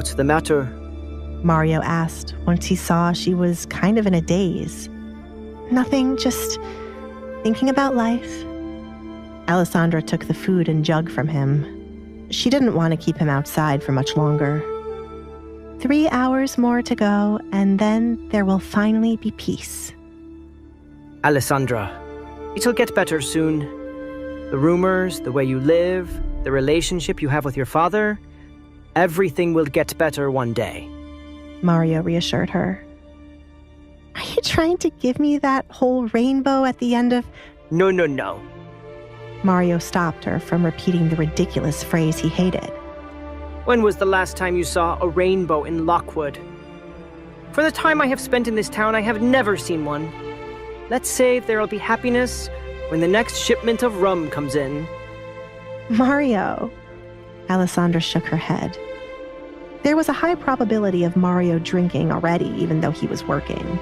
What's the matter? Mario asked once he saw she was kind of in a daze. Nothing, just thinking about life. Alessandra took the food and jug from him. She didn't want to keep him outside for much longer. 3 hours more to go, and then there will finally be peace. Alessandra, it'll get better soon. The rumors, the way you live, the relationship you have with your father, everything will get better one day. Mario reassured her. Are you trying to give me that whole rainbow at the end of... No. Mario stopped her from repeating the ridiculous phrase he hated. When was the last time you saw a rainbow in Lockwood? For the time I have spent in this town, I have never seen one. Let's say there'll be happiness when the next shipment of rum comes in. Mario. Alessandra shook her head. There was a high probability of Mario drinking already, even though he was working.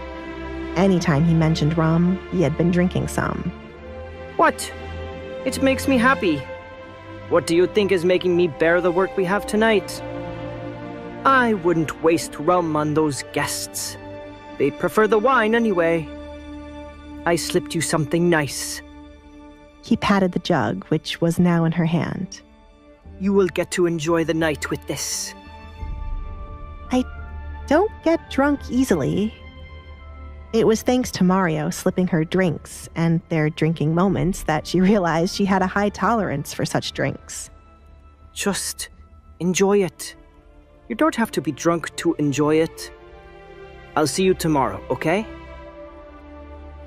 Anytime he mentioned rum, he had been drinking some. What? It makes me happy. What do you think is making me bear the work we have tonight? I wouldn't waste rum on those guests. They'd prefer the wine anyway. I slipped you something nice. He patted the jug, which was now in her hand. You will get to enjoy the night with this. I don't get drunk easily. It was thanks to Mario slipping her drinks and their drinking moments that she realized she had a high tolerance for such drinks. Just enjoy it. You don't have to be drunk to enjoy it. I'll see you tomorrow, okay?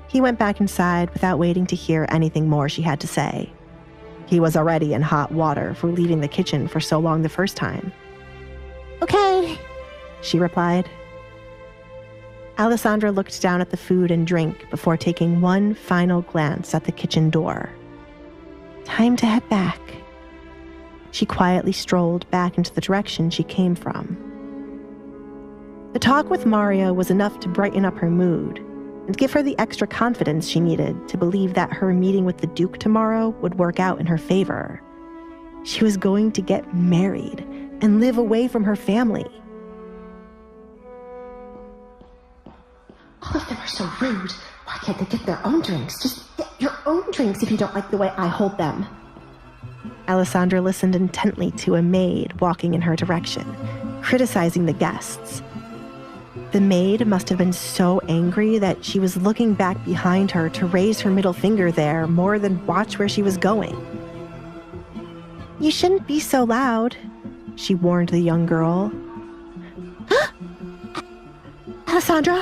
He went back inside without waiting to hear anything more she had to say. He was already in hot water for leaving the kitchen for so long the first time. Okay, she replied. Alessandra looked down at the food and drink before taking one final glance at the kitchen door. Time to head back. She quietly strolled back into the direction she came from. The talk with Mario was enough to brighten up her mood and give her the extra confidence she needed to believe that her meeting with the Duke tomorrow would work out in her favor. She was going to get married and live away from her family. All of them are so rude. Why can't they get their own drinks? Just get your own drinks if you don't like the way I hold them. Alessandra listened intently to a maid walking in her direction, criticizing the guests. The maid must have been so angry that she was looking back behind her to raise her middle finger there more than watch where she was going. You shouldn't be so loud, she warned the young girl. Alessandra?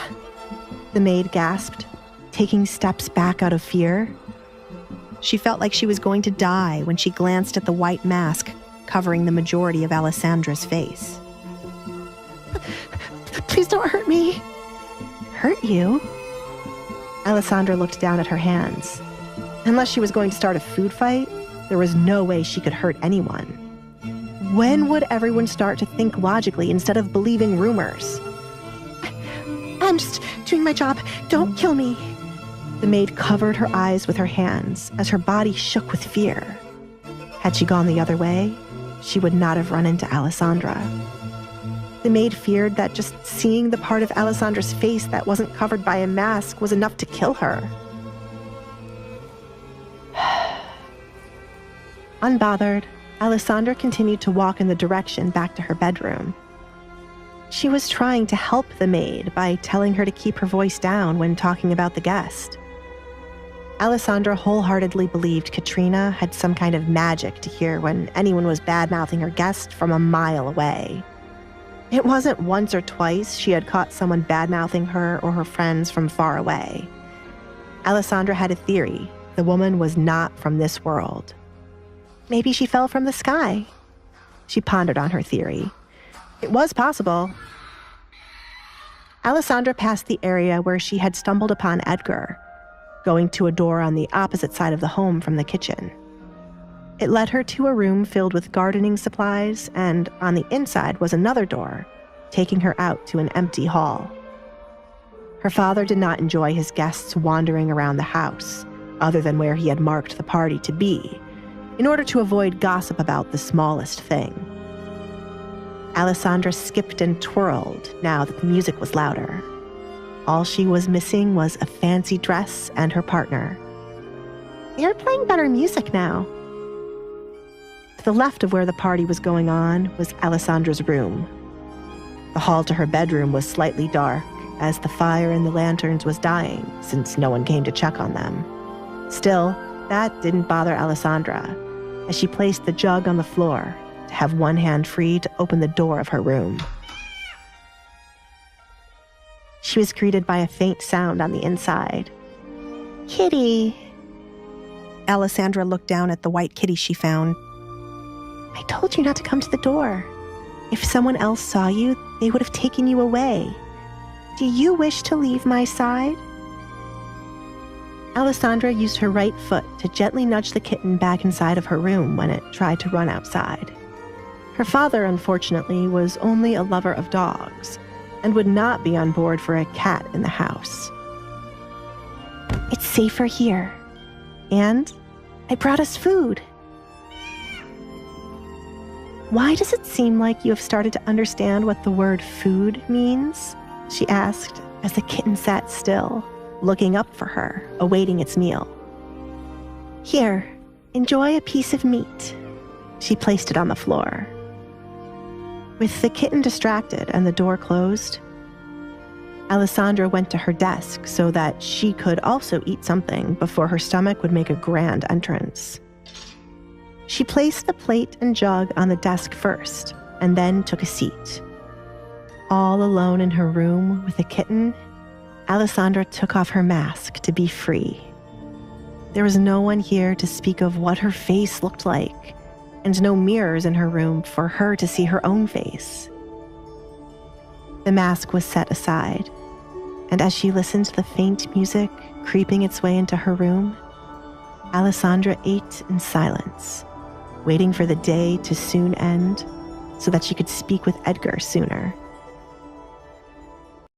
The maid gasped, taking steps back out of fear. She felt like she was going to die when she glanced at the white mask covering the majority of Alessandra's face. Please don't hurt me. Hurt you? Alessandra looked down at her hands. Unless she was going to start a food fight, there was no way she could hurt anyone. When would everyone start to think logically instead of believing rumors? I'm just doing my job. Don't kill me. The maid covered her eyes with her hands as her body shook with fear. Had she gone the other way, she would not have run into Alessandra. The maid feared that just seeing the part of Alessandra's face that wasn't covered by a mask was enough to kill her. Unbothered, Alessandra continued to walk in the direction back to her bedroom. She was trying to help the maid by telling her to keep her voice down when talking about the guest. Alessandra wholeheartedly believed Katrina had some kind of magic to hear when anyone was bad-mouthing her guest from a mile away. It wasn't once or twice she had caught someone bad-mouthing her or her friends from far away. Alessandra had a theory. The woman was not from this world. Maybe she fell from the sky. She pondered on her theory. It was possible. Alessandra passed the area where she had stumbled upon Edgar, going to a door on the opposite side of the home from the kitchen. It led her to a room filled with gardening supplies, and on the inside was another door, taking her out to an empty hall. Her father did not enjoy his guests wandering around the house, other than where he had marked the party to be, in order to avoid gossip about the smallest thing. Alessandra skipped and twirled now that the music was louder. All she was missing was a fancy dress and her partner. "You're playing better music now." To the left of where the party was going on was Alessandra's room. The hall to her bedroom was slightly dark, as the fire in the lanterns was dying since no one came to check on them. Still, that didn't bother Alessandra, as she placed the jug on the floor to have one hand free to open the door of her room. She was greeted by a faint sound on the inside. "Kitty." Alessandra looked down at the white kitty she found. "I told you not to come to the door. If someone else saw you, they would have taken you away. Do you wish to leave my side?" Alessandra used her right foot to gently nudge the kitten back inside of her room when it tried to run outside. Her father, unfortunately, was only a lover of dogs and would not be on board for a cat in the house. "It's safer here. And I brought us food." "Why does it seem like you have started to understand what the word food means?" she asked as the kitten sat still, looking up for her, awaiting its meal. "Here, enjoy a piece of meat." She placed it on the floor. With the kitten distracted and the door closed, Alessandra went to her desk so that she could also eat something before her stomach would make a grand entrance. She placed the plate and jug on the desk first, and then took a seat. All alone in her room with the kitten, Alessandra took off her mask to be free. There was no one here to speak of what her face looked like, and no mirrors in her room for her to see her own face. The mask was set aside, and as she listened to the faint music creeping its way into her room, Alessandra ate in silence, waiting for the day to soon end so that she could speak with Edgar sooner.